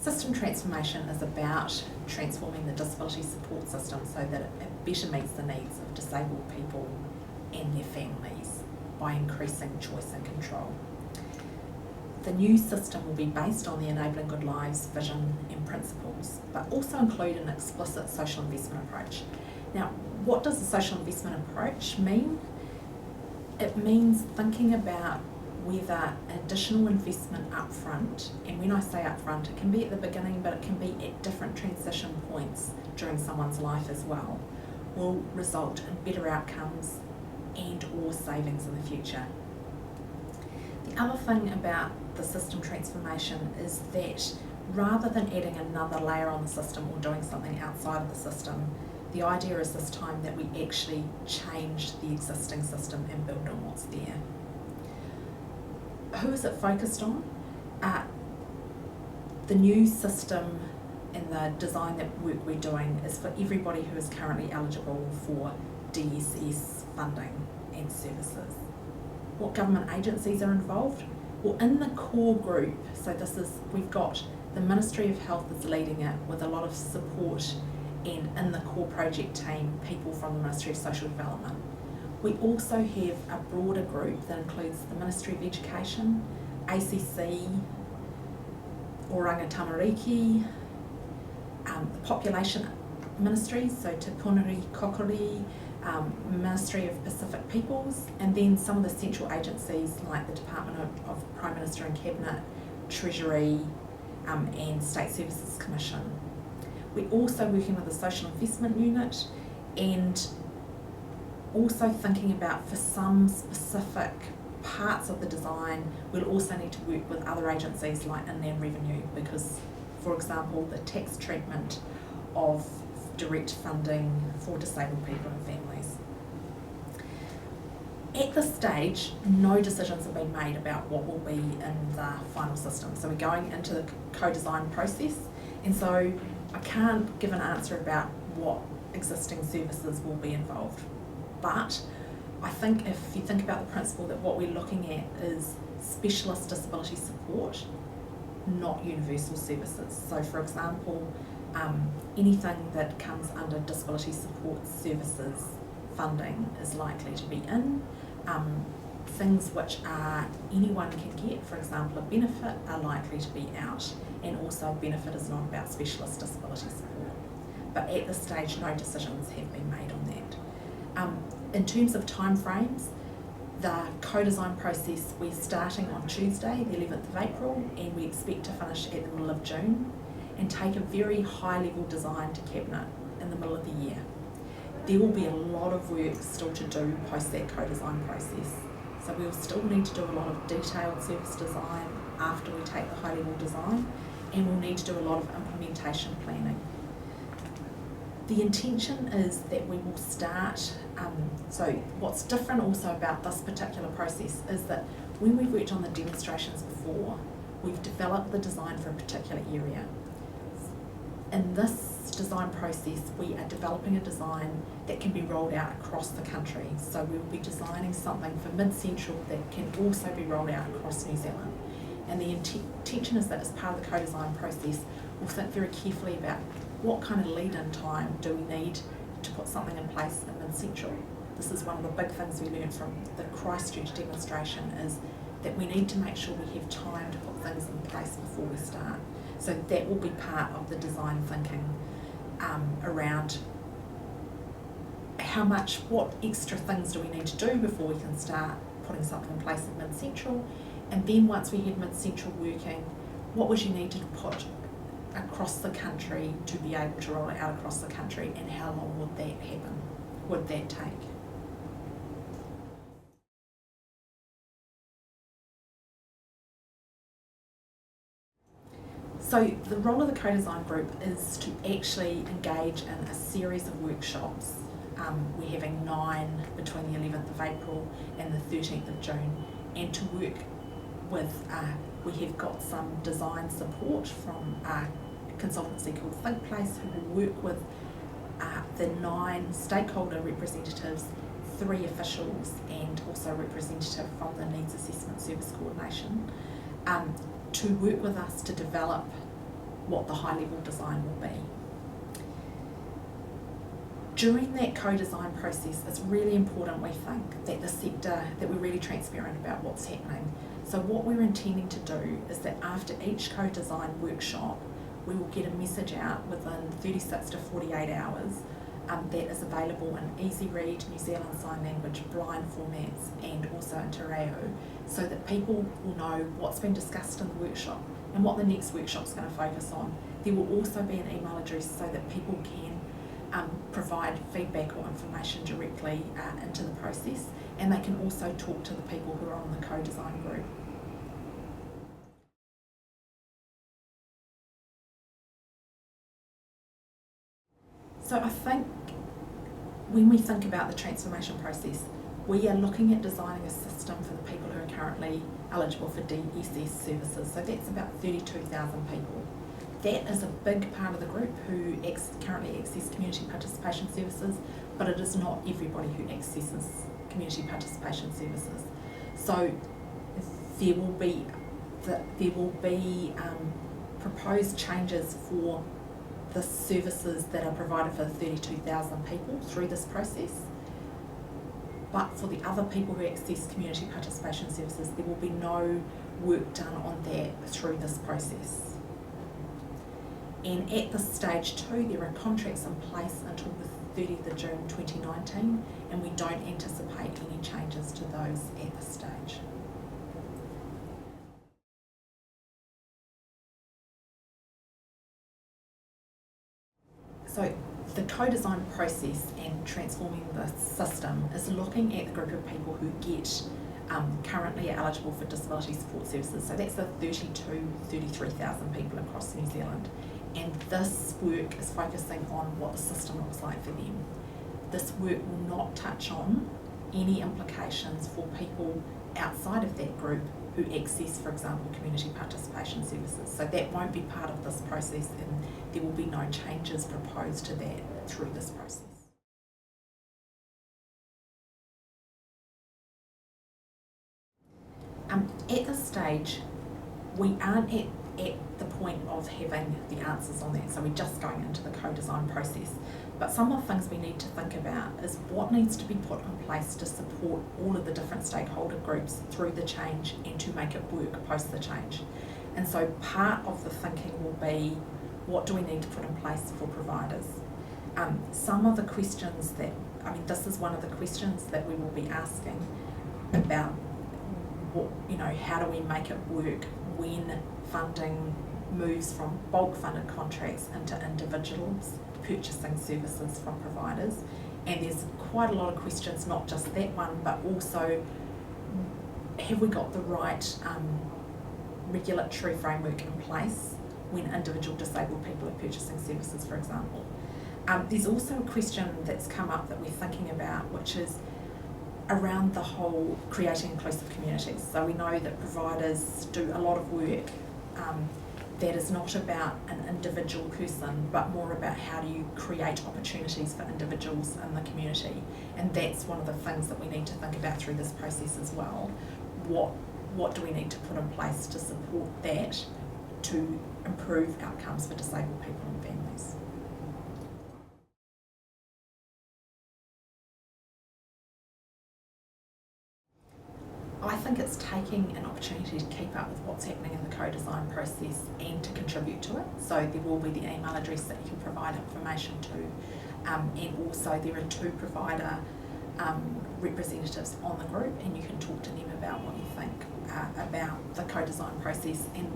System transformation is about transforming the disability support system so that it better meets the needs of disabled people and their families by increasing choice and control. The new system will be based on the Enabling Good Lives vision and principles, but also include an explicit social investment approach. Now, what does the social investment approach mean? It means thinking about whether additional investment upfront, and when I say upfront, it can be at the beginning, but it can be at different transition points during someone's life as well, will result in better outcomes and or savings in the future. The other thing about the system transformation is that rather than adding another layer on the system or doing something outside of the system, the idea is this time that we actually change the existing system and build on what's there. Who is it focused on? The new system and the design that work we're doing is for everybody who is currently eligible for DSS funding and services. What government agencies are involved? Well, in the core group, so we've got the Ministry of Health is leading it with a lot of support, and in the core project team, people from the Ministry of Social Development. We also have a broader group that includes the Ministry of Education, ACC, Oranga Tamariki, the Population Ministries, so Te Puniri Kokori, Ministry of Pacific Peoples, and then some of the central agencies like the Department of Prime Minister and Cabinet, Treasury, and State Services Commission. We're also working with the Social Investment Unit, and also thinking about, for some specific parts of the design, we'll also need to work with other agencies like Inland Revenue, because, for example, the tax treatment of direct funding for disabled people and families. At this stage, no decisions have been made about what will be in the final system. So we're going into the co-design process, and so I can't give an answer about what existing services will be involved. But I think if you think about the principle that what we're looking at is specialist disability support, not universal services. So for example, anything that comes under disability support services funding is likely to be in. Things which anyone can get, for example a benefit, are likely to be out, and also benefit is not about specialist disability support. But at this stage, no decisions have been made on that. In terms of timeframes, the co-design process, we're starting on Tuesday, the 11th of April, and we expect to finish at the middle of June and take a very high-level design to Cabinet in the middle of the year. There will be a lot of work still to do post that co-design process. So we'll still need to do a lot of detailed service design after we take the high-level design, and we'll need to do a lot of implementation planning. The intention is that we will start, so what's different also about this particular process is that when we've worked on the demonstrations before, we've developed the design for a particular area. In this design process, we are developing a design that can be rolled out across the country. So we'll be designing something for mid-central that can also be rolled out across New Zealand. And the intention is that as part of the co-design process, we'll think very carefully about what kind of lead-in time do we need to put something in place in mid-central. This is one of the big things we learned from the Christchurch demonstration, is that we need to make sure we have time to put things in place before we start. So that will be part of the design thinking around what extra things do we need to do before we can start putting something in place in mid-central, and then once we have mid-central working, what would you need to put across the country to be able to roll it out across the country, and how long would that happen? Would that take? So the role of the co-design group is to actually engage in a series of workshops. We're having 9 between the 11th of April and the 13th of June, and to work with, we have got some design support from a consultancy called ThinkPlace, who will work with the 9 stakeholder representatives, 3 officials, and also a representative from the Needs Assessment Service Coordination, to work with us to develop what the high-level design will be. During that co-design process, it's really important, we think, that the sector, that we're really transparent about what's happening. So what we're intending to do is that after each co-design workshop, we will get a message out within 36 to 48 hours that is available in easy read, New Zealand Sign Language, blind formats, and also in Te Reo, so that people will know what's been discussed in the workshop and what the next workshop's going to focus on. There will also be an email address so that people can provide feedback or information directly into the process, and they can also talk to the people who are on the co-design group. So I think when we think about the transformation process, we are looking at designing a system for the people who are currently eligible for DSS services. So that's about 32,000 people. That is a big part of the group who currently access community participation services, but it is not everybody who accesses community participation services. So there will be proposed changes for the services that are provided for 32,000 people through this process. But for the other people who access community participation services, there will be no work done on that through this process. And at this stage too, there are contracts in place until the 30th of June 2019, and we don't anticipate any changes to those at this stage. So the co-design process and transforming the system is looking at the group of people who get currently eligible for disability support services. So that's the 33,000 people across New Zealand. And this work is focusing on what the system looks like for them. This work will not touch on any implications for people outside of that group who access, for example, community participation services. So that won't be part of this process, and there will be no changes proposed to that through this process. At this stage, we aren't at the point of having the answers on that, so we're just going into the co-design process. But some of the things we need to think about is what needs to be put in place to support all of the different stakeholder groups through the change and to make it work post the change. And so part of the thinking will be, what do we need to put in place for providers? Some of the questions that, this is one of the questions that we will be asking about, how do we make it work when funding moves from bulk funded contracts into individuals purchasing services from providers. And there's quite a lot of questions, not just that one, but also, have we got the right regulatory framework in place when individual disabled people are purchasing services, for example? There's also a question that's come up that we're thinking about, which is around the whole creating inclusive communities. So we know that providers do a lot of work that is not about an individual person, but more about how do you create opportunities for individuals in the community. And that's one of the things that we need to think about through this process as well. What do we need to put in place to support that, to improve outcomes for disabled people and families? I think it's taking an opportunity to keep up with what's happening in the co-design process and to contribute to it. So there will be the email address that you can provide information to, and also there are 2 provider representatives on the group, and you can talk to them about what you think about the co-design process. And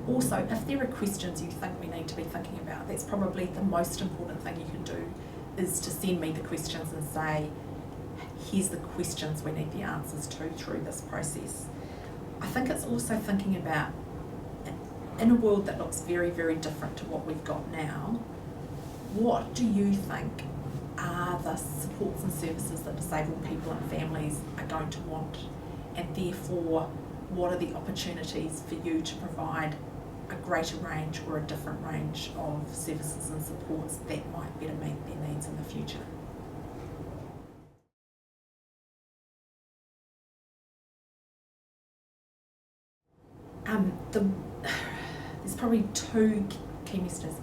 also, if there are questions you think we need to be thinking about, that's probably the most important thing you can do, is to send me the questions and say, here's the questions we need the answers to through this process. I think it's also thinking about, in a world that looks very, very different to what we've got now, what do you think are the supports and services that disabled people and families are going to want? And therefore, what are the opportunities for you to provide a greater range or a different range of services and supports that might better meet their needs in the future? There's probably 2 key messages.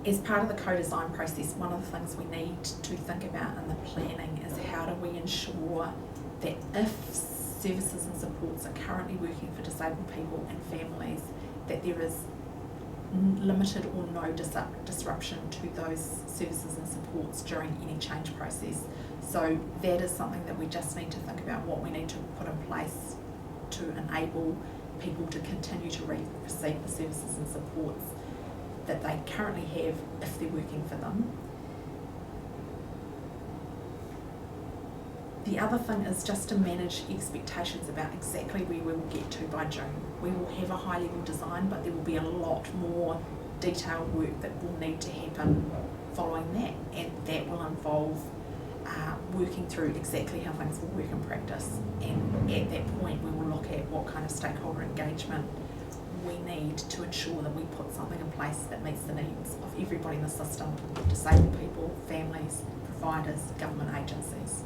As part of the co-design process, one of the things we need to think about in the planning is how do we ensure that if services and supports are currently working for disabled people and families, that there is limited or no disruption to those services and supports during any change process. So that is something that we just need to think about what we need to put in place to enable people to continue to receive the services and supports that they currently have if they're working for them. The other thing is just to manage expectations about exactly where we will get to by June. We will have a high level design, but there will be a lot more detailed work that will need to happen following that, and that will involve working through exactly how things will work in practice. And at that point we will look at what kind of stakeholder engagement we need to ensure that we put something in place that meets the needs of everybody in the system, disabled people, families, providers, government agencies.